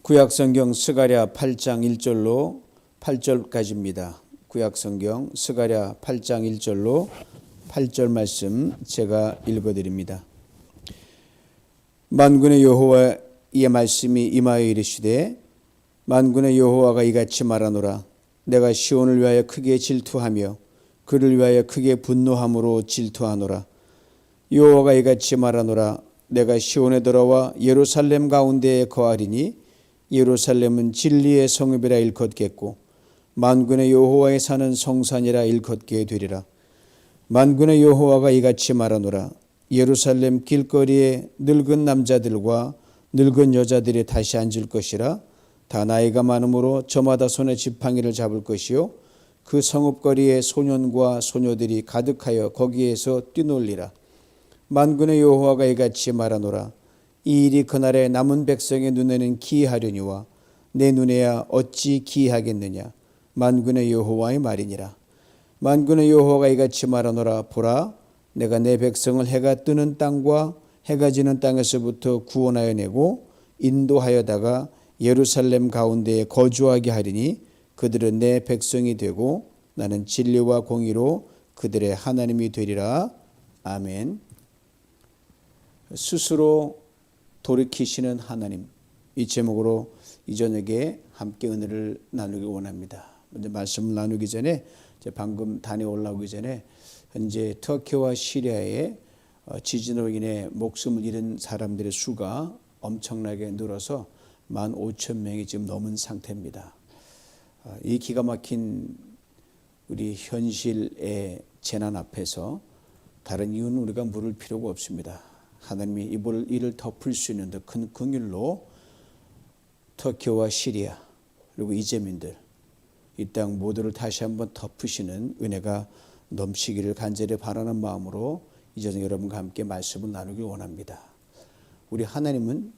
구약성경 스가랴 8장 1절로 8절까지입니다. 구약성경 스가랴 8장 1절로 8절 말씀 제가 읽어드립니다. 만군의 여호와의 말씀이 임하여 이르시되 만군의 여호와가 이같이 말하노라. 내가 시온을 위하여 크게 질투하며 그를 위하여 크게 분노함으로 질투하노라. 여호와가 이같이 말하노라. 내가 시온에 들어와 예루살렘 가운데에 거하리니 예루살렘은 진리의 성읍이라 일컫겠고 만군의 여호와의 사는 성산이라 일컫게 되리라. 만군의 여호와가 이같이 말하노라. 예루살렘 길거리에 늙은 남자들과 늙은 여자들이 다시 앉을 것이라. 다 나이가 많으므로 저마다 손에 지팡이를 잡을 것이요 그 성읍거리에 소년과 소녀들이 가득하여 거기에서 뛰놀리라. 만군의 여호와가 이같이 말하노라. 이 일이 그날에 남은 백성의 눈에는 기이하려니와 내 눈에야 어찌 기이하겠느냐. 만군의 여호와의 말이니라. 만군의 여호와가 이같이 말하노라. 보라, 내가 내 백성을 해가 뜨는 땅과 해가 지는 땅에서부터 구원하여 내고 인도하여다가 예루살렘 가운데에 거주하게 하리니 그들은 내 백성이 되고 나는 진리와 공의로 그들의 하나님이 되리라. 아멘. 스스로 돌이키시는 하나님, 이 제목으로 이 저녁에 함께 은혜를 나누기 원합니다. 먼저 말씀을 나누기 전에 방금 단에 올라오기 전에 현재 터키와 시리아에 지진으로 인해 목숨을 잃은 사람들의 수가 엄청나게 늘어서 15,000명이 지금 넘은 상태입니다. 이 기가 막힌 우리 현실의 재난 앞에서 다른 이유는 우리가 물을 필요가 없습니다. 하나님이 이를 덮을 수 있는 더 큰 긍휼로 터키와 시리아 그리고 이재민들 이 땅 모두를 다시 한번 덮으시는 은혜가 넘치기를 간절히 바라는 마음으로 이전 여러분과 함께 말씀을 나누길 원합니다. 우리 하나님은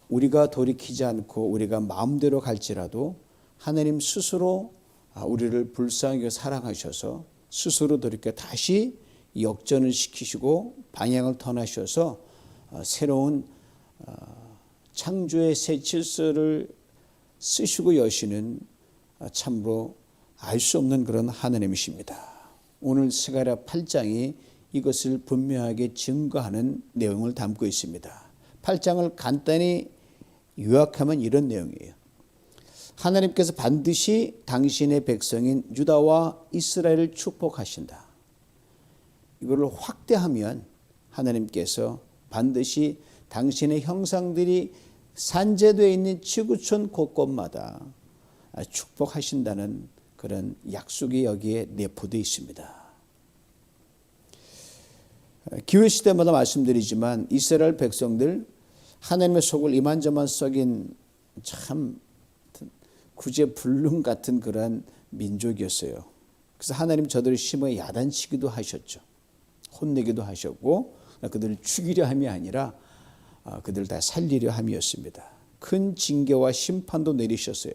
우리가 돌이키지 않고 우리가 마음대로 갈지라도 하나님 스스로 우리를 불쌍하게 사랑하셔서 스스로 돌이켜 다시 역전을 시키시고 방향을 턴하셔서 새로운 창조의 새 질서를 쓰시고 여시는 참으로 알 수 없는 그런 하나님이십니다. 오늘 스가랴 8장이 이것을 분명하게 증거하는 내용을 담고 있습니다. 8장을 간단히 요약하면 이런 내용이에요. 하나님께서 반드시 당신의 백성인 유다와 이스라엘을 축복하신다. 이거를 확대하면 하나님께서 반드시 당신의 형상들이 산재되어 있는 지구촌 곳곳마다 축복하신다는 그런 약속이 여기에 내포되어 있습니다. 기회 시대마다 말씀드리지만 이스라엘 백성들 하나님의 속을 이만저만 썩인 참 구제불능 같은 그런 민족이었어요. 그래서 하나님 저들을 심어 야단치기도 하셨죠. 혼내기도 하셨고 그들을 죽이려 함이 아니라 그들을 다 살리려 함이었습니다. 큰 징계와 심판도 내리셨어요.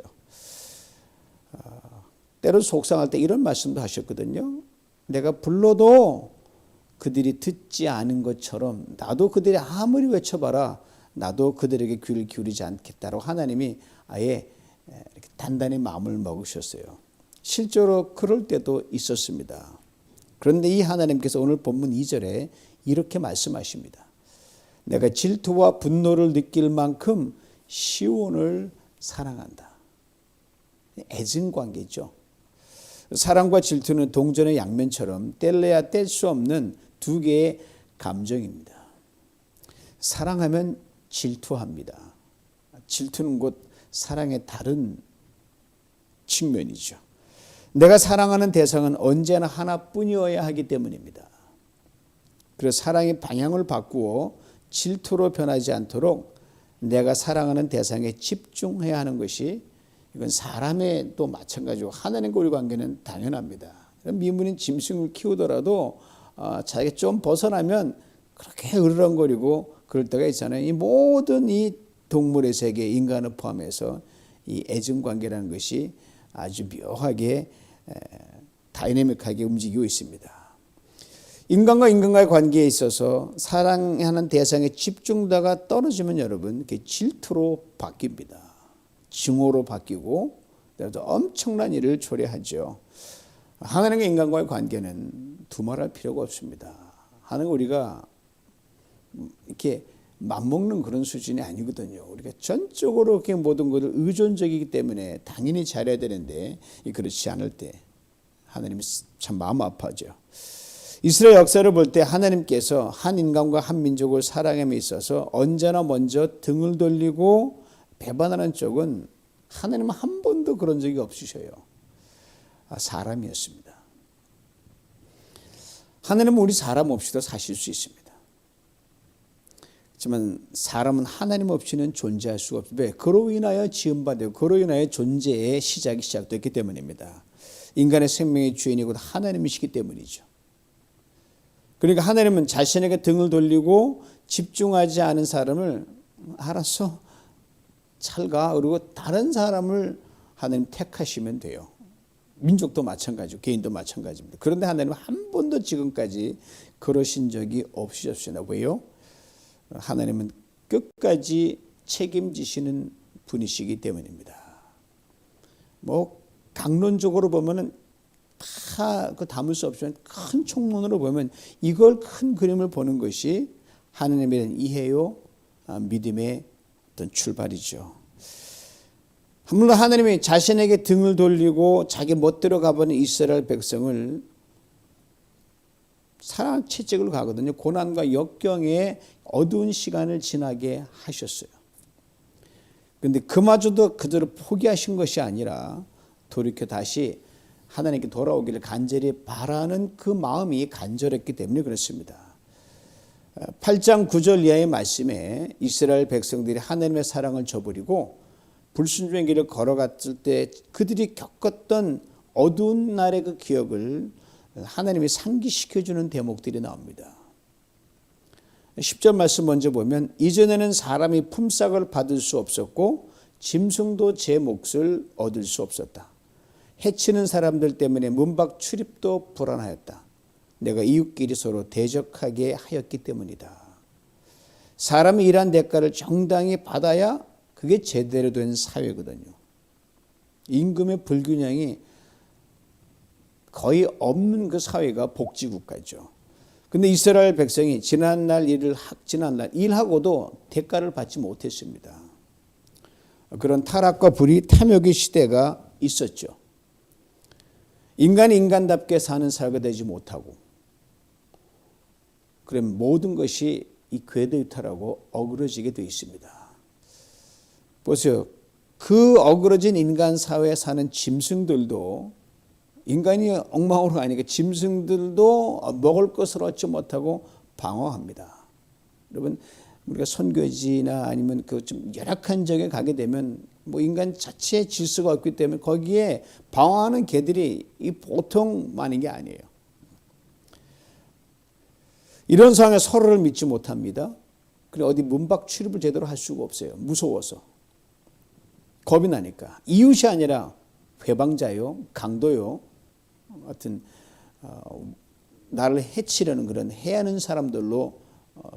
때로 속상할 때 이런 말씀도 하셨거든요. 내가 불러도 그들이 듣지 않은 것처럼 나도 그들이 아무리 외쳐봐라 나도 그들에게 귀를 기울이지 않겠다라고 하나님이 아예 이렇게 단단히 마음을 먹으셨어요. 실제로 그럴 때도 있었습니다. 그런데 이 하나님께서 오늘 본문 2절에 이렇게 말씀하십니다. 내가 질투와 분노를 느낄 만큼 시온을 사랑한다. 애증 관계죠. 사랑과 질투는 동전의 양면처럼 뗄래야 뗄 수 없는 두 개의 감정입니다. 사랑하면 질투합니다. 질투는 곧 사랑의 다른 측면이죠. 내가 사랑하는 대상은 언제나 하나뿐이어야 하기 때문입니다. 그래서 사랑의 방향을 바꾸어 질투로 변하지 않도록 내가 사랑하는 대상에 집중해야 하는 것이 이건 사람의 또 마찬가지고 하나님과 우리 관계는 당연합니다. 미문인 짐승을 키우더라도 자기가 좀 벗어나면 그렇게 으르렁거리고 그럴 때가 있잖아요. 이 모든 이 동물의 세계, 인간을 포함해서 이 애증 관계라는 것이 아주 묘하게 다이내믹하게 움직이고 있습니다. 인간과 인간과의 관계에 있어서 사랑하는 대상의 집중도가 떨어지면 여러분 그게 질투로 바뀝니다. 증오로 바뀌고 엄청난 일을 초래하죠. 하나님과 인간과의 관계는 두말할 필요가 없습니다. 하나님 우리가 이렇게 맞먹는 그런 수준이 아니거든요. 우리가 전적으로 이렇게 모든 것을 의존적이기 때문에 당연히 잘해야 되는데 그렇지 않을 때 하나님이 참 마음 아파하죠. 이스라엘 역사를 볼 때 하나님께서 한 인간과 한 민족을 사랑함에 있어서 언제나 먼저 등을 돌리고 배반하는 쪽은 하나님은 한 번도 그런 적이 없으셔요. 사람이었습니다. 하나님은 우리 사람 없이도 사실 수 있습니다. 하지만 사람은 하나님 없이는 존재할 수가 없어요. 왜? 그로 인하여 지음받고 그로 인하여 존재의 시작이 시작됐기 때문입니다. 인간의 생명의 주인이 곧 하나님이시기 때문이죠. 그러니까 하나님은 자신에게 등을 돌리고 집중하지 않은 사람을 알았어, 잘 가, 그리고 다른 사람을 하나님 택하시면 돼요. 민족도 마찬가지고 개인도 마찬가지입니다. 그런데 하나님은 한 번도 지금까지 그러신 적이 없으셨습니다. 왜요? 하나님은 끝까지 책임지시는 분이시기 때문입니다. 뭐 강론적으로 보면은 다 담을 수 없지만 큰 총론으로 보면 이걸 큰 그림을 보는 것이 하나님에 대한 이해요, 믿음의 어떤 출발이죠. 물론 하나님이 자신에게 등을 돌리고 자기 멋대로 가버린 이스라엘 백성을 사랑 채찍을 가거든요. 고난과 역경의 어두운 시간을 지나게 하셨어요. 그런데 그마저도 그대로 포기하신 것이 아니라 돌이켜 다시 하나님께 돌아오기를 간절히 바라는 그 마음이 간절했기 때문에 그렇습니다. 8장 9절 이하의 말씀에 이스라엘 백성들이 하나님의 사랑을 저버리고 불순종의 길을 걸어갔을 때 그들이 겪었던 어두운 날의 그 기억을 하나님이 상기시켜주는 대목들이 나옵니다. 10절 말씀 먼저 보면 이전에는 사람이 품삯을 받을 수 없었고 짐승도 제 몫을 얻을 수 없었다. 해치는 사람들 때문에 문밖 출입도 불안하였다. 내가 이웃끼리 서로 대적하게 하였기 때문이다. 사람이 일한 대가를 정당히 받아야 그게 제대로 된 사회거든요. 임금의 불균형이 거의 없는 그 사회가 복지국가죠. 근데 이스라엘 백성이 지난날 일하고도 대가를 받지 못했습니다. 그런 타락과 불의, 탐욕의 시대가 있었죠. 인간이 인간답게 사는 사회가 되지 못하고, 그럼 모든 것이 이 궤도이탈하고 어그러지게 되어 있습니다. 보세요. 그 어그러진 인간 사회에 사는 짐승들도 인간이 엉망으로 가니까 짐승들도 먹을 것을 얻지 못하고 방황합니다. 여러분, 우리가 선교지나 아니면 그 좀 열악한 지역에 가게 되면 뭐 인간 자체의 질서가 없기 때문에 거기에 방황하는 개들이 이 보통 많은 게 아니에요. 이런 상황에 서로를 믿지 못합니다. 그래 어디 문밖 출입을 제대로 할 수가 없어요. 무서워서. 겁이 나니까. 이웃이 아니라 회방자요, 강도요, 하여튼 나를 해치려는 그런 해하는 사람들로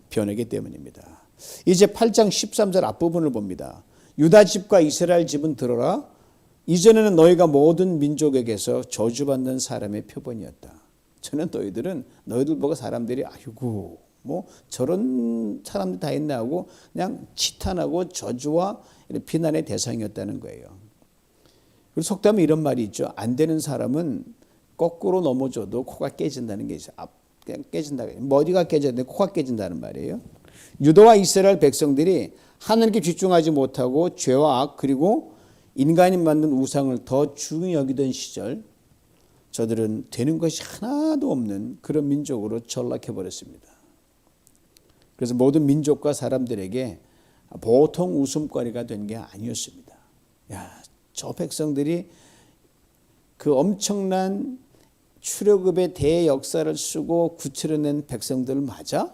변하기 때문입니다. 이제 8장 13절 앞부분을 봅니다. 유다 집과 이스라엘 집은 들어라. 이전에는 너희가 모든 민족에게서 저주받는 사람의 표본이었다. 저는 너희들 보고 사람들이 아이고 뭐 저런 사람들 다 있나 하고 그냥 치탄하고 저주와 비난의 대상이었다는 거예요. 그리고 속담에 이런 말이 있죠. 안 되는 사람은 거꾸로 넘어져도 코가 깨진다는 게 있어요. 그냥 깨진다. 머리가 깨졌는데 코가 깨진다는 말이에요. 유다와 이스라엘 백성들이 하나님께 집중하지 못하고 죄와 악 그리고 인간이 만든 우상을 더 중히 여기던 시절 저들은 되는 것이 하나도 없는 그런 민족으로 전락해버렸습니다. 그래서 모든 민족과 사람들에게 보통 웃음거리가 된 게 아니었습니다. 야, 저 백성들이 그 엄청난 출애굽의 대역사를 쓰고 구출해낸 백성들 맞아?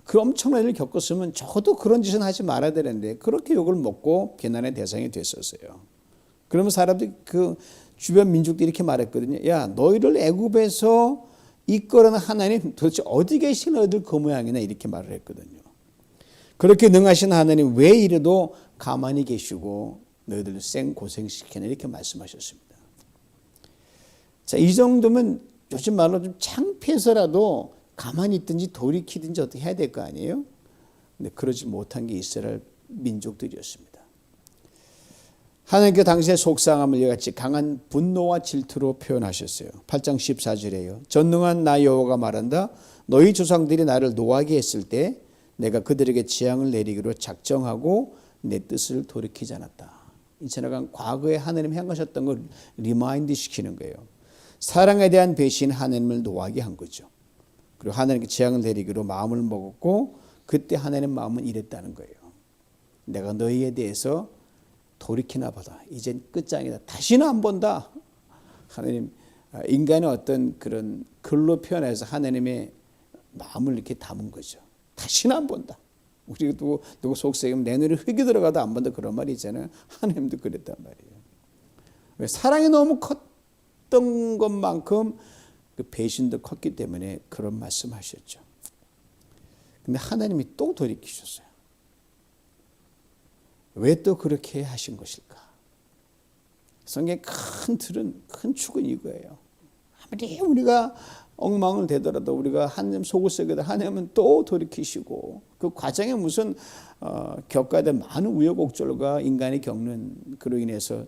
그 엄청난 일을 겪었으면 적어도 그런 짓은 하지 말아야 되는데 그렇게 욕을 먹고 비난의 대상이 됐었어요. 그러면 사람들이 그 주변 민족들이 이렇게 말했거든요. 야, 너희를 애굽에서 이끌어낸 하나님 도대체 어디 계신 너희들 그 모양이나 이렇게 말을 했거든요. 그렇게 능하신 하나님 왜 이래도 가만히 계시고 너희들 생고생시키네 이렇게 말씀하셨습니다. 자, 이 정도면 요즘 말로 좀 창피해서라도 가만히 있든지 돌이키든지 어떻게 해야 될 거 아니에요? 근데 그러지 못한 게 이스라엘 민족들이었습니다. 하나님께 당시의 속상함을 이같이 강한 분노와 질투로 표현하셨어요. 8장 14절에요. 전능한 나 여호와가 말한다. 너희 조상들이 나를 노하게 했을 때 내가 그들에게 재앙을 내리기로 작정하고 내 뜻을 돌이키지 않았다. 이 지나간 과거에 하나님 행하셨던 걸 리마인드 시키는 거예요. 사랑에 대한 배신 하나님을 노하게 한 거죠. 그리고 하나님께 재앙을 내리기로 마음을 먹었고 그때 하나님 마음은 이랬다는 거예요. 내가 너희에 대해서 돌이키나 보다. 이젠 끝장이다. 다시는 안 본다. 하나님, 인간의 어떤 그런 글로 표현해서 하나님의 마음을 이렇게 담은 거죠. 다시는 안 본다. 우리가 누구 속삭이면 내 눈에 흙이 들어가도 안 본다 그런 말이 있잖아요. 하나님도 그랬단 말이에요. 왜? 사랑이 너무 컸던 것만큼 그 배신도 컸기 때문에 그런 말씀하셨죠. 근데 하나님이 또 돌이키셨어요. 왜 또 그렇게 하신 것일까? 성경의 큰 틀은, 큰 축은 이거예요. 아무리 우리가 엉망을 대더라도 우리가 하나님 속을 썩여도 하나님은 또 돌이키시고 그 과정에 무슨 겪어야 될 많은 우여곡절과 인간이 겪는 그로 인해서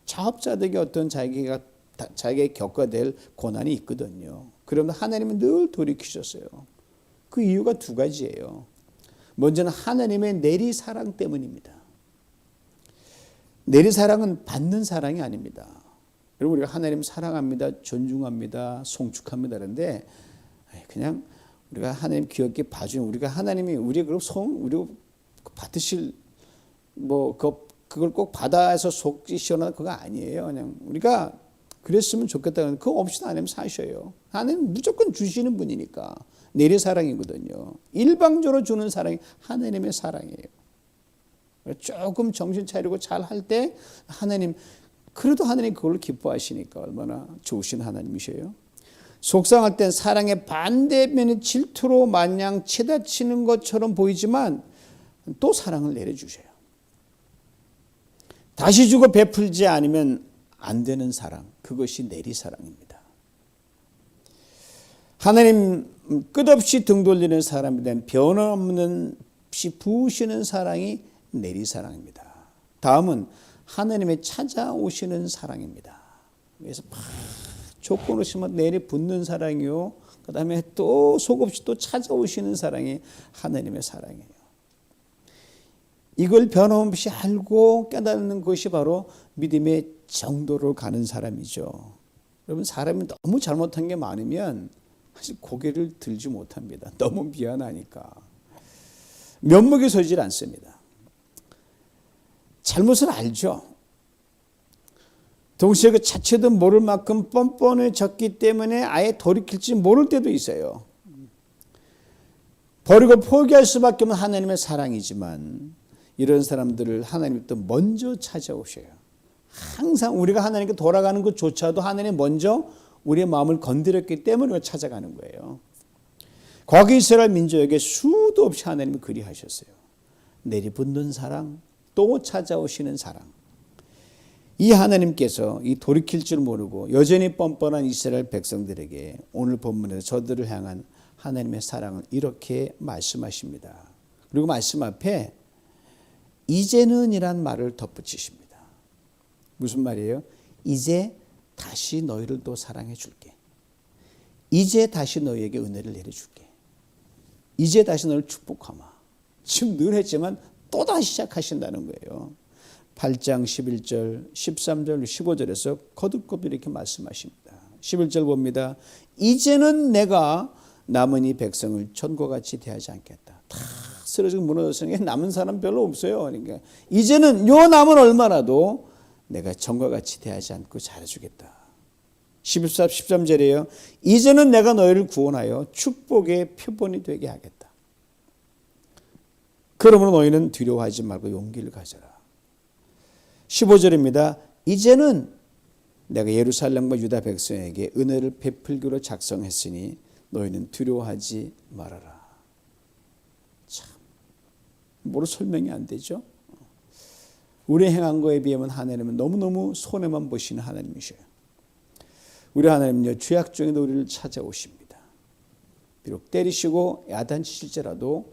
자업자득의 어떤 자기가 겪어야 될 고난이 있거든요. 그러면 하나님은 늘 돌이키셨어요. 그 이유가 두 가지예요. 먼저는 하나님의 내리사랑 때문입니다. 내리사랑은 받는 사랑이 아닙니다. 여러분 우리가 하나님 사랑합니다, 존중합니다, 송축합니다. 그런데 그냥 우리가 하나님 귀엽게 봐주는 우리가 하나님이 우리 그럼 우리 받으실 그걸 꼭 받아서 속이 시원한 그거 아니에요. 그냥 우리가 그랬으면 좋겠다는 그거 없이도 하나님 사셔요. 하나님 무조건 주시는 분이니까 내리사랑이거든요. 일방적으로 주는 사랑이 하나님의 사랑이에요. 조금 정신 차리고 잘 할 때 하나님 그래도 하나님 그걸로 기뻐하시니까 얼마나 좋으신 하나님이셔요. 속상할 땐 사랑의 반대면이 질투로 마냥 치닫히는 것처럼 보이지만 또 사랑을 내려주셔요. 다시 주고 베풀지 않으면 안 되는 사랑, 그것이 내리사랑입니다. 하나님 끝없이 등 돌리는 사람에 대한 변함없는 부으시는 사랑이 내리사랑입니다. 다음은 하나님의 찾아오시는 사랑입니다. 그래서 막 조건 없이 내리 붙는 사랑이요. 그 다음에 또 속없이 또 찾아오시는 사랑이 하나님의 사랑이에요. 이걸 변함없이 알고 깨닫는 것이 바로 믿음의 정도로 가는 사람이죠. 여러분 사람이 너무 잘못한 게 많으면 사실 고개를 들지 못합니다. 너무 미안하니까. 면목이 서질 않습니다. 잘못을 알죠. 동시에 그 자체도 모를 만큼 뻔뻔해졌기 때문에 아예 돌이킬지 모를 때도 있어요. 버리고 포기할 수밖에 없는 하나님의 사랑이지만 이런 사람들을 하나님이 또 먼저 찾아오셔요. 항상 우리가 하나님께 돌아가는 것조차도 하나님이 먼저 우리의 마음을 건드렸기 때문에 찾아가는 거예요. 과거 이스라엘 민족에게 수도 없이 하나님이 그리하셨어요. 내리붙는 사랑, 또 찾아오시는 사랑. 이 하나님께서 이 돌이킬 줄 모르고 여전히 뻔뻔한 이스라엘 백성들에게 오늘 본문에서 저들을 향한 하나님의 사랑을 이렇게 말씀하십니다. 그리고 말씀 앞에 이제는 이란 말을 덧붙이십니다. 무슨 말이에요? 이제 다시 너희를 또 사랑해 줄게. 이제 다시 너희에게 은혜를 내려줄게. 이제 다시 너를 축복하마. 지금 늘 했지만 또 다시 시작하신다는 거예요. 8장 11절, 13절, 15절에서 거듭거듭 이렇게 말씀하십니다. 11절 봅니다. 이제는 내가 남은 이 백성을 전과 같이 대하지 않겠다. 다 쓰러지고 무너졌으니 남은 사람 별로 없어요. 그러니까 이제는 요 남은 얼마라도 내가 전과 같이 대하지 않고 잘해주겠다. 14, 13절이에요. 이제는 내가 너희를 구원하여 축복의 표본이 되게 하겠다. 그러므로 너희는 두려워하지 말고 용기를 가져라. 15절입니다. 이제는 내가 예루살렘과 유다 백성에게 은혜를 베풀기로 작성했으니 너희는 두려워하지 말아라. 참 뭐로 설명이 안 되죠? 우리 행한 거에 비하면 하나님은 너무너무 손해만 보시는 하나님이셔요. 우리 하나님은요, 죄악 중에도 우리를 찾아오십니다. 비록 때리시고 야단치실지라도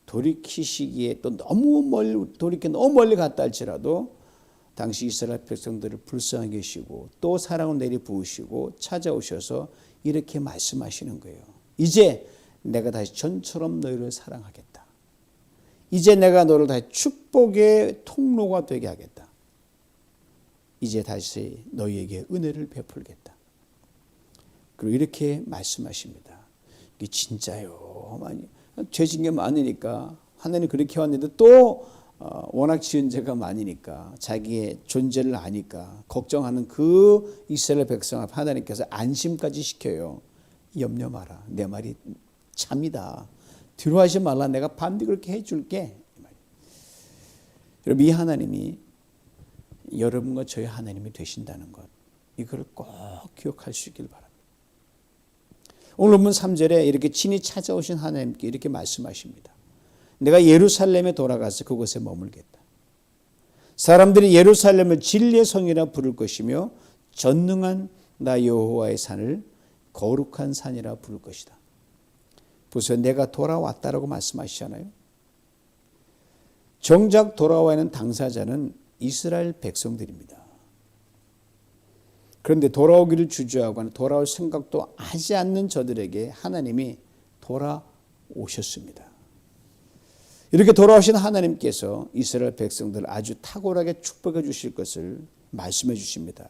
돌이키시기에 또 너무 멀리 갔다 할지라도 당시 이스라엘 백성들을 불쌍히 계시고 또 사랑을 내리부으시고 찾아오셔서 이렇게 말씀하시는 거예요. 이제 내가 다시 전처럼 너희를 사랑하겠다. 이제 내가 너를 다시 축복의 통로가 되게 하겠다. 이제 다시 너희에게 은혜를 베풀겠다. 그리고 이렇게 말씀하십니다. 이게 진짜요. 많이 죄진 게 많으니까 하나님 그렇게 왔는데 또 워낙 지은 죄가 많으니까 자기의 존재를 아니까 걱정하는 그 이스라엘 백성 앞 하나님께서 안심까지 시켜요. 염려 마라. 내 말이 참이다. 두려워하지 말라. 내가 반드시 그렇게 해줄게. 여러분, 이 하나님이 여러분과 저희 하나님이 되신다는 것, 이걸 꼭 기억할 수 있길 바랍니다. 오늘 본문 3절에 이렇게 친히 찾아오신 하나님께 이렇게 말씀하십니다. 내가 예루살렘에 돌아가서 그곳에 머물겠다. 사람들이 예루살렘을 진리의 성이라 부를 것이며 전능한 나 여호와의 산을 거룩한 산이라 부를 것이다. 보세요. 내가 돌아왔다라고 말씀하시잖아요. 정작 돌아와 있는 당사자는 이스라엘 백성들입니다. 그런데 돌아오기를 주저하거나 돌아올 생각도 하지 않는 저들에게 하나님이 돌아오셨습니다. 이렇게 돌아오신 하나님께서 이스라엘 백성들을 아주 탁월하게 축복해 주실 것을 말씀해 주십니다.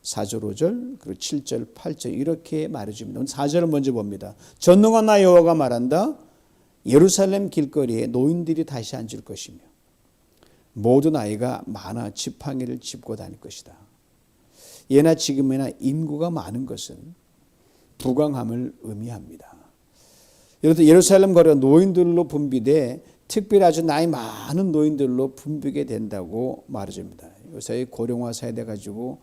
4절 5절 그리고 7절 8절 이렇게 말해줍니다. 4절을 먼저 봅니다. 전능한 나 여호와가 말한다. 예루살렘 길거리에 노인들이 다시 앉을 것이며 모든 아이가 많아 지팡이를 짚고 다닐 것이다. 예나 지금이나 인구가 많은 것은 부강함을 의미합니다. 예루살렘 거리가 노인들로 분비돼 특별히 아주 나이 많은 노인들로 분비게 된다고 말해줍니다. 요새 고령화 사회돼 가지고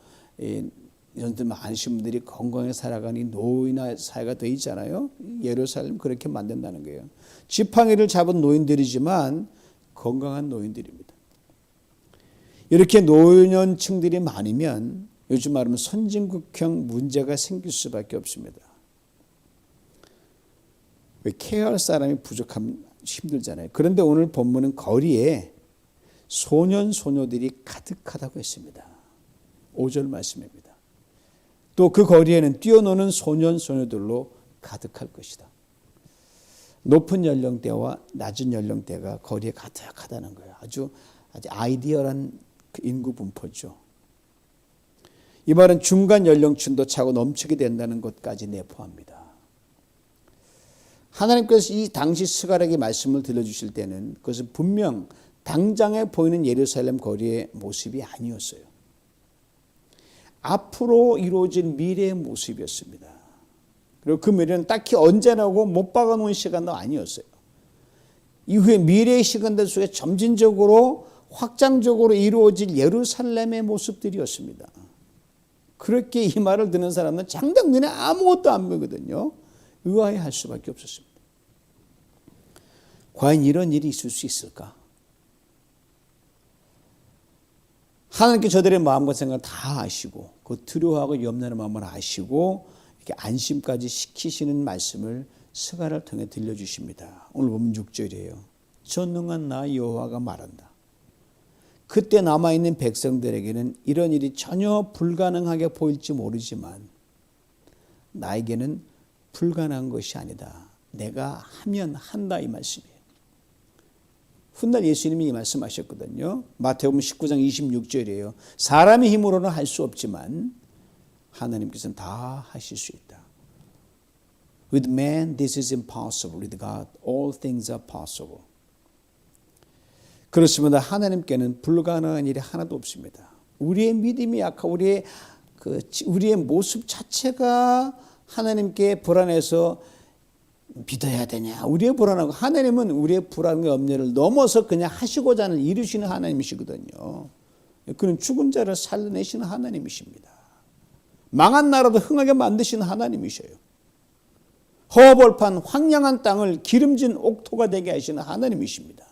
연세 많으신 분들이 건강하게 살아가는 이 노인화 사회가 돼 있잖아요. 예루살렘 그렇게 만든다는 거예요. 지팡이를 잡은 노인들이지만 건강한 노인들입니다. 이렇게 노년층들이 많으면 요즘 말하면 선진국형 문제가 생길 수밖에 없습니다. 왜 케어할 사람이 부족하면 힘들잖아요. 그런데 오늘 본문은 거리에 소년 소녀들이 가득하다고 했습니다. 5절 말씀입니다. 또 그 거리에는 뛰어노는 소년 소녀들로 가득할 것이다. 높은 연령대와 낮은 연령대가 거리에 가득하다는 거예요. 아주 아이디어란 그 인구 분포죠. 이 말은 중간 연령층도 차고 넘치게 된다는 것까지 내포합니다. 하나님께서 이 당시 스가랴에게 말씀을 들려주실 때는 그것은 분명 당장에 보이는 예루살렘 거리의 모습이 아니었어요. 앞으로 이루어진 미래의 모습이었습니다. 그리고 그 미래는 딱히 언제라고 못 박아놓은 시간도 아니었어요. 이후에 미래의 시간들 속에 점진적으로 확장적으로 이루어질 예루살렘의 모습들이었습니다. 그렇게 이 말을 듣는 사람은 장작 눈에 아무것도 안 보이거든요. 의아해할 수밖에 없었습니다. 과연 이런 일이 있을 수 있을까? 하나님께 저들의 마음과 생각을 다 아시고 그 두려워하고 염려하는 마음을 아시고 이렇게 안심까지 시키시는 말씀을 스가랴를 통해 들려주십니다. 오늘 보면 6절이에요. 전능한 나 여호와가 말한다. 그때 남아있는 백성들에게는 이런 일이 전혀 불가능하게 보일지 모르지만 나에게는 불가능한 것이 아니다. 내가 하면 한다 이 말씀이에요. 훗날 예수님이 이 말씀하셨거든요. 마태복음 19장 26절이에요. 사람의 힘으로는 할 수 없지만 하나님께서는 다 하실 수 있다. With man this is impossible. With God all things are possible. 그렇습니다. 하나님께는 불가능한 일이 하나도 없습니다. 우리의 믿음이 약하고 우리의 모습 자체가 하나님께 불안해서 믿어야 되냐. 우리의 불안하고 하나님은 우리의 불안과 염려를 넘어서 그냥 하시고자 하는 이루시는 하나님이시거든요. 그는 죽은 자를 살려내시는 하나님이십니다. 망한 나라도 흥하게 만드시는 하나님이셔요. 허허벌판 황량한 땅을 기름진 옥토가 되게 하시는 하나님이십니다.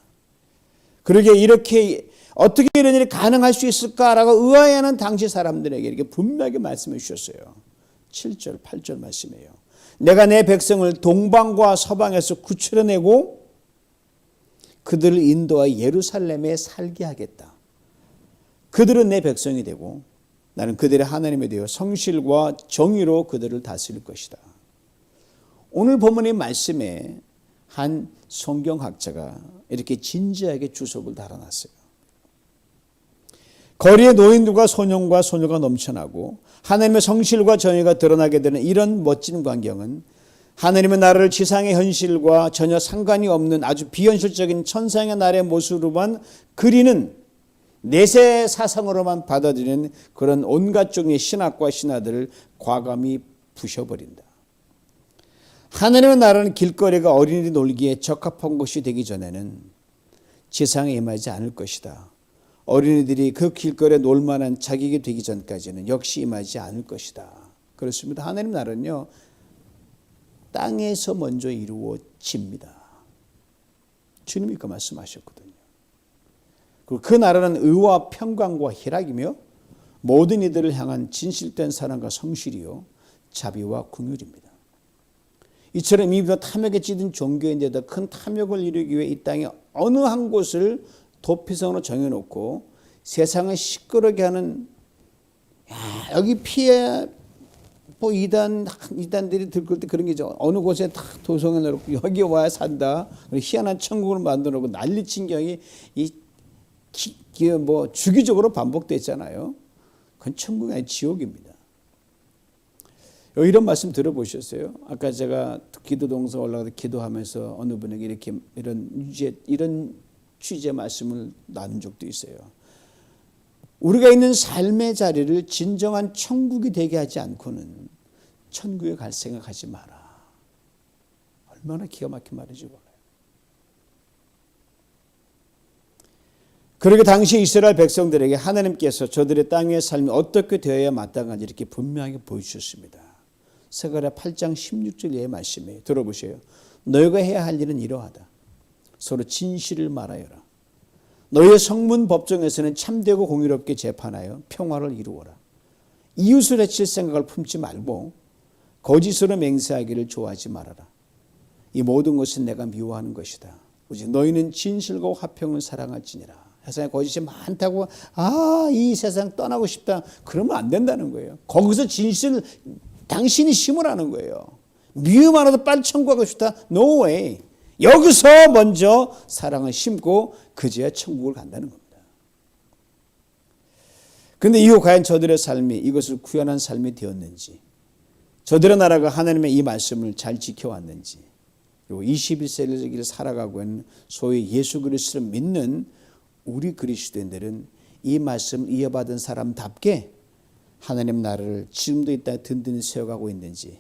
그러게 이렇게 어떻게 이런 일이 가능할 수 있을까라고 의아해하는 당시 사람들에게 이렇게 분명하게 말씀해 주셨어요. 7절, 8절 말씀이에요. 내가 내 백성을 동방과 서방에서 구출해내고 그들을 인도하여 예루살렘에 살게 하겠다. 그들은 내 백성이 되고 나는 그들의 하나님이 되어 성실과 정의로 그들을 다스릴 것이다. 오늘 본문의 말씀에 한 성경학자가 이렇게 진지하게 주석을 달아놨어요. 거리에 노인들과 소년과 소녀가 넘쳐나고 하나님의 성실과 정의가 드러나게 되는 이런 멋진 광경은 하나님의 나라를 지상의 현실과 전혀 상관이 없는 아주 비현실적인 천상의 나라의 모습으로만 그리는 내세 사상으로만 받아들이는 그런 온갖 종의 신학과 신화들을 과감히 부셔버린다. 하나님의 나라는 길거리가 어린이들이 놀기에 적합한 곳이 되기 전에는 지상에 임하지 않을 것이다. 어린이들이 그 길거리에 놀만한 자격이 되기 전까지는 역시 임하지 않을 것이다. 그렇습니다. 하나님 나라는요, 땅에서 먼저 이루어집니다. 주님이 그 말씀하셨거든요. 그리고 그 나라는 의와 평강과 희락이며 모든 이들을 향한 진실된 사랑과 성실이요 자비와 긍휼입니다. 이처럼 이보다 탐욕에 찌든 종교인데도 큰 탐욕을 이루기 위해 이 땅에 어느 한 곳을 도피성으로 정해놓고 세상을 시끄럽게 하는, 여기 피해 뭐 이단들이 들고 때 그런 게죠. 어느 곳에 딱 도성을 내놓고 여기 와야 산다. 희한한 천국을 만들어 놓고 난리친 경이 뭐 주기적으로 반복됐잖아요. 그건 천국이 아니라 지옥입니다. 이런 말씀 들어보셨어요? 아까 제가 기도 동서 올라가서 기도하면서 어느 분에게 이렇게 이런 취지의 말씀을 나눈 적도 있어요. 우리가 있는 삶의 자리를 진정한 천국이 되게 하지 않고는 천국에 갈 생각하지 마라. 얼마나 기가 막힌 말인지 몰라요. 그러게 당시 이스라엘 백성들에게 하나님께서 저들의 땅의 삶이 어떻게 되어야 마땅한지 이렇게 분명하게 보여주셨습니다. 스가랴 8장 16절의 말씀이에요. 들어보세요. 너희가 해야 할 일은 이러하다. 서로 진실을 말하여라. 너희의 성문 법정에서는 참되고 공의롭게 재판하여 평화를 이루어라. 이웃을 해칠 생각을 품지 말고 거짓으로 맹세하기를 좋아하지 말아라. 이 모든 것은 내가 미워하는 것이다. 오직 너희는 진실과 화평을 사랑할지니라. 세상에 거짓이 많다고 이 세상 떠나고 싶다 그러면 안 된다는 거예요. 거기서 진실을 당신이 심으라는 거예요. 미움 하나도 빨리 천국하고 싶다. No way. 여기서 먼저 사랑을 심고 그제야 천국을 간다는 겁니다. 그런데 이후 과연 저들의 삶이 이것을 구현한 삶이 되었는지, 저들의 나라가 하나님의 이 말씀을 잘 지켜왔는지, 그리고 21세기를 살아가고 있는 소위 예수 그리스도를 믿는 우리 그리스도인들은 이 말씀을 이어받은 사람답게 하나님 나라를 지금도 이 땅에 든든히 세워가고 있는지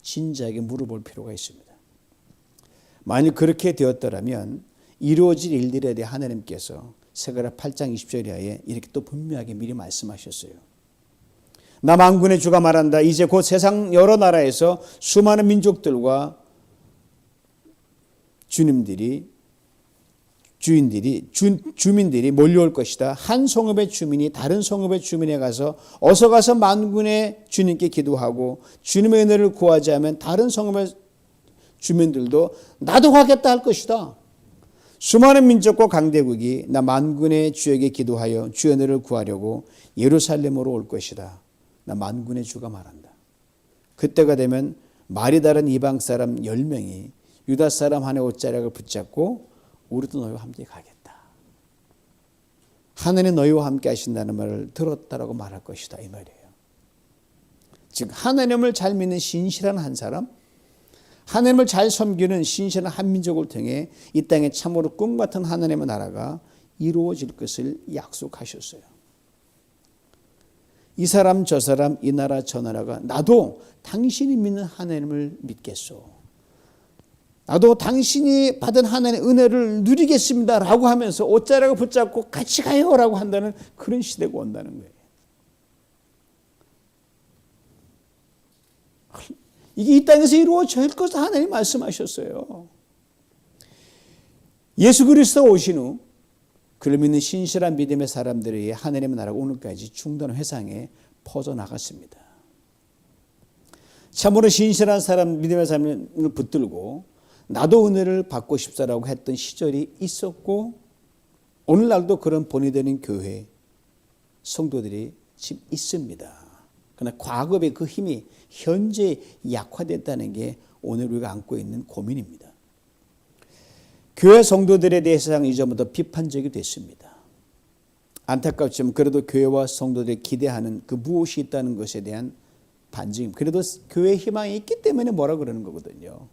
진지하게 물어볼 필요가 있습니다. 만약 그렇게 되었더라면 이루어질 일들에 대해 하나님께서 스가랴 8장 20절 이하에 이렇게 또 분명하게 미리 말씀하셨어요. 나 만군의 주가 말한다. 이제 곧 세상 여러 나라에서 수많은 민족들과 주민들이 몰려올 것이다. 한 성읍의 주민이 다른 성읍의 주민에 가서 어서 가서 만군의 주님께 기도하고 주님의 은혜를 구하지 않으면 다른 성읍의 주민들도 나도 가겠다 할 것이다. 수많은 민족과 강대국이 나 만군의 주에게 기도하여 주의 은혜를 구하려고 예루살렘으로 올 것이다. 나 만군의 주가 말한다. 그때가 되면 말이 다른 이방 사람 10명이 유다 사람 한의 옷자락을 붙잡고 우리도 너희와 함께 가겠다. 하늘이 너희와 함께 하신다는 말을 들었다라고 말할 것이다 이 말이에요. 즉 하나님을 잘 믿는 신실한 한 사람, 하나님을 잘 섬기는 신실한 한 민족을 통해 이 땅에 참으로 꿈 같은 하나님의 나라가 이루어질 것을 약속하셨어요. 이 사람 저 사람 이 나라 저 나라가 나도 당신이 믿는 하나님을 믿겠소. 나도 당신이 받은 하나님의 은혜를 누리겠습니다 라고 하면서 옷자락을 붙잡고 같이 가요 라고 한다는 그런 시대가 온다는 거예요. 이게 이 땅에서 이루어질 것을 하나님이 말씀하셨어요. 예수 그리스도가 오신 후 그를 믿는 신실한 믿음의 사람들에 의해 하나님의 나라가 오늘까지 중동 회상에 퍼져나갔습니다. 참으로 신실한 사람, 믿음의 사람을 붙들고 나도 은혜를 받고 싶다라고 했던 시절이 있었고, 오늘날도 그런 본이 되는 교회 성도들이 지금 있습니다. 그러나 과거의 그 힘이 현재 약화됐다는 게 오늘 우리가 안고 있는 고민입니다. 교회 성도들에 대해서 세상 이전부터 비판적이 됐습니다. 안타깝지만 그래도 교회와 성도들이 기대하는 그 무엇이 있다는 것에 대한 반증입니다. 그래도 교회에 희망이 있기 때문에 뭐라 그러는 거거든요.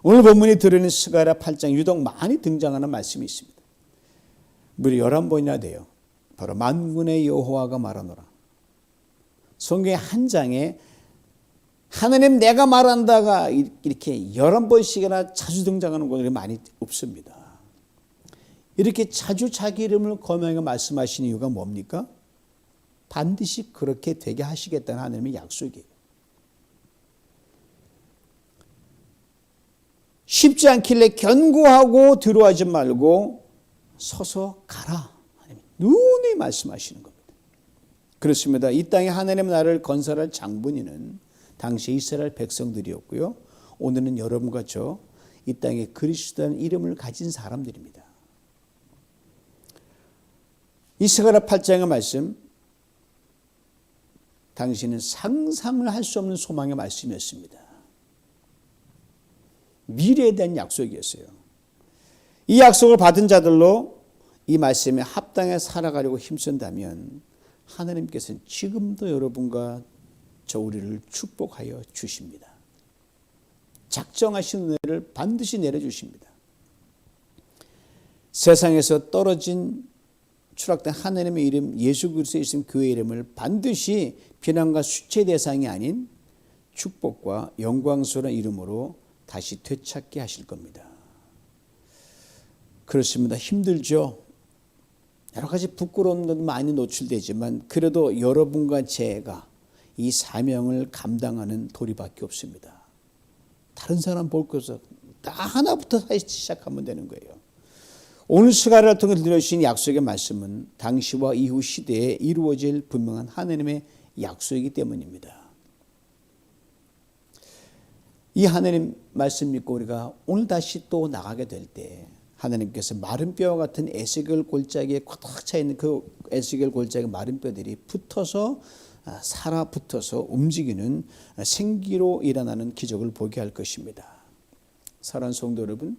오늘 본문이 들어있는 스가랴 8장 유독 많이 등장하는 말씀이 있습니다. 무려 11번이나 돼요. 바로 만군의 여호와가 말하노라. 성경의 한 장에 하나님 내가 말한다가 이렇게 11번씩이나 자주 등장하는 것들이 많이 없습니다. 이렇게 자주 자기 이름을 거명하며 말씀하시는 이유가 뭡니까? 반드시 그렇게 되게 하시겠다는 하나님의 약속이에요. 쉽지 않길래 견고하고 두려워하지 말고 서서 가라. 누누이 말씀하시는 겁니다. 그렇습니다. 이 땅에 하나님의 나라를 건설할 장본인은 당시 이스라엘 백성들이었고요. 오늘은 여러분과 저 이 땅에 그리스도라는 이름을 가진 사람들입니다. 이 스가랴 8장의 말씀, 당신은 상상을 할 수 없는 소망의 말씀이었습니다. 미래에 대한 약속이었어요. 이 약속을 받은 자들로 이 말씀에 합당해 살아가려고 힘쓴다면 하나님께서는 지금도 여러분과 저 우리를 축복하여 주십니다. 작정하신 은혜를 반드시 내려주십니다. 세상에서 떨어진 추락된 하나님의 이름 예수 그리스도의 이름 교회 이름을 반드시 비난과 수치 대상이 아닌 축복과 영광스러운 이름으로 다시 되찾게 하실 겁니다. 그렇습니다. 힘들죠. 여러 가지 부끄러운 것도 많이 노출되지만 그래도 여러분과 제가 이 사명을 감당하는 도리밖에 없습니다. 다른 사람 볼 것을 다 하나부터 시작하면 되는 거예요. 오늘 스가랴를 통해 들려주신 약속의 말씀은 당시와 이후 시대에 이루어질 분명한 하나님의 약속이기 때문입니다. 이 하나님 말씀 믿고 우리가 오늘 다시 또 나가게 될 때 하나님께서 마른 뼈와 같은 에스겔 골짜기에 꽉 차 있는 그 에스겔 골짜기 마른 뼈들이 붙어서 살아붙어서 움직이는 생기로 일어나는 기적을 보게 할 것입니다. 사랑하는 성도 여러분,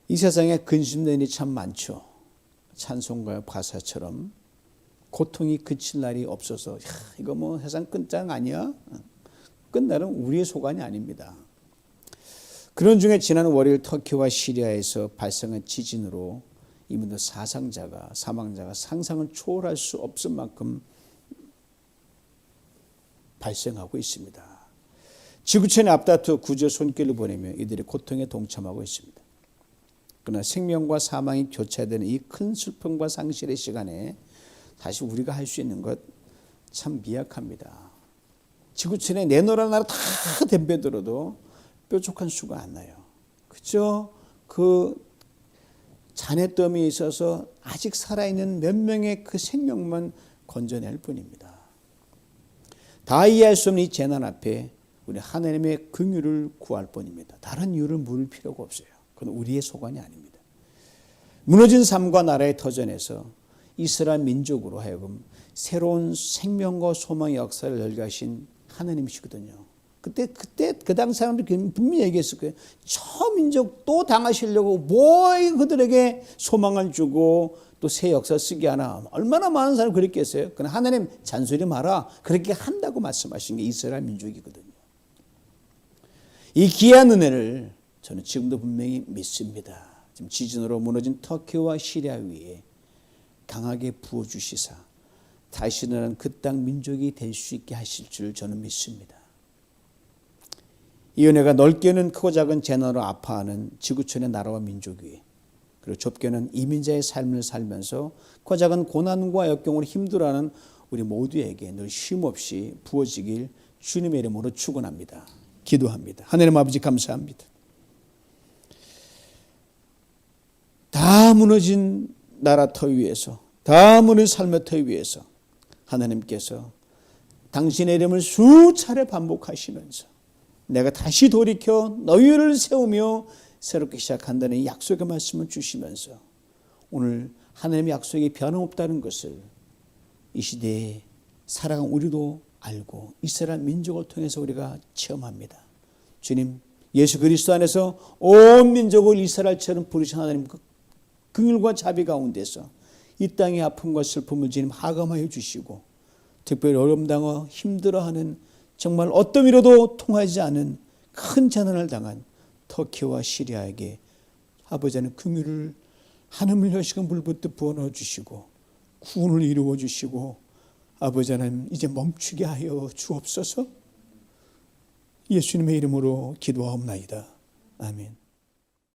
이 세상에 근심되는 일이 참 많죠. 찬송가 가사처럼 고통이 그칠 날이 없어서 이거 뭐 세상 끝장 아니야? 끝날은 우리의 소관이 아닙니다. 그런 중에 지난 월요일 터키와 시리아에서 발생한 지진으로 이분들 사망자가 상상을 초월할 수 없을 만큼 발생하고 있습니다. 지구촌에 앞다투어 구조 손길을 보내며 이들이 고통에 동참하고 있습니다. 그러나 생명과 사망이 교차되는 이 큰 슬픔과 상실의 시간에 다시 우리가 할 수 있는 것 참 미약합니다. 지구촌에 내노란 나라 다 덤벼들어도 뾰족한 수가 안 나요. 그죠? 그 잔해더미에 있어서 아직 살아있는 몇 명의 그 생명만 건져낼 뿐입니다. 다 이해할 수 없는 이 재난 앞에 우리 하나님의 긍휼을 구할 뿐입니다. 다른 이유를 물을 필요가 없어요. 그건 우리의 소관이 아닙니다. 무너진 삶과 나라의 터전에서 이스라엘 민족으로 하여금 새로운 생명과 소망의 역사를 열게 하신 하나님이시거든요. 그때 그 당시 사람들이 분명히 얘기했을 거예요. 저 민족 또 당하시려고 뭐 그들에게 소망을 주고 또 새 역사 쓰게 하나. 얼마나 많은 사람이 그랬겠어요. 그러나 하나님 잔소리 마라. 그렇게 한다고 말씀하신 게 이스라엘 민족이거든요. 이 귀한 은혜를 저는 지금도 분명히 믿습니다. 지금 지진으로 무너진 터키와 시리아 위에 강하게 부어주시사 다시는 그 땅 민족이 될 수 있게 하실 줄 저는 믿습니다. 이 은혜가 넓게는 크고 작은 재난으로 아파하는 지구촌의 나라와 민족 위에 그리고 좁게는 이민자의 삶을 살면서 크고 작은 고난과 역경으로 힘들어하는 우리 모두에게 늘 쉼없이 부어지길 주님의 이름으로 축원합니다. 기도합니다. 하나님 아버지 감사합니다. 다 다 무너진 나라 터 위에서, 다 무너진 삶의 터 위에서 하나님께서 당신의 이름을 수차례 반복하시면서 내가 다시 돌이켜 너희를 세우며 새롭게 시작한다는 약속의 말씀을 주시면서 오늘 하나님의 약속이 변함없다는 것을 이 시대에 살아간 우리도 알고 이스라엘 민족을 통해서 우리가 체험합니다. 주님, 예수 그리스도 안에서 온 민족을 이스라엘처럼 부르신 하나님 그 긍휼과 자비 가운데서 이 땅의 아픔과 슬픔을 주님 하감하여 주시고 특별히 어려움 당하 힘들어하는 정말 어떤 위로도 통하지 않은 큰 재난을 당한 터키와 시리아에게 아버지 하나님 긍휼을 하늘을 여시고 물붓듯 부어넣어 주시고 구원을 이루어 주시고 아버지 하나님 이제 멈추게 하여 주옵소서. 예수님의 이름으로 기도하옵나이다. 아멘.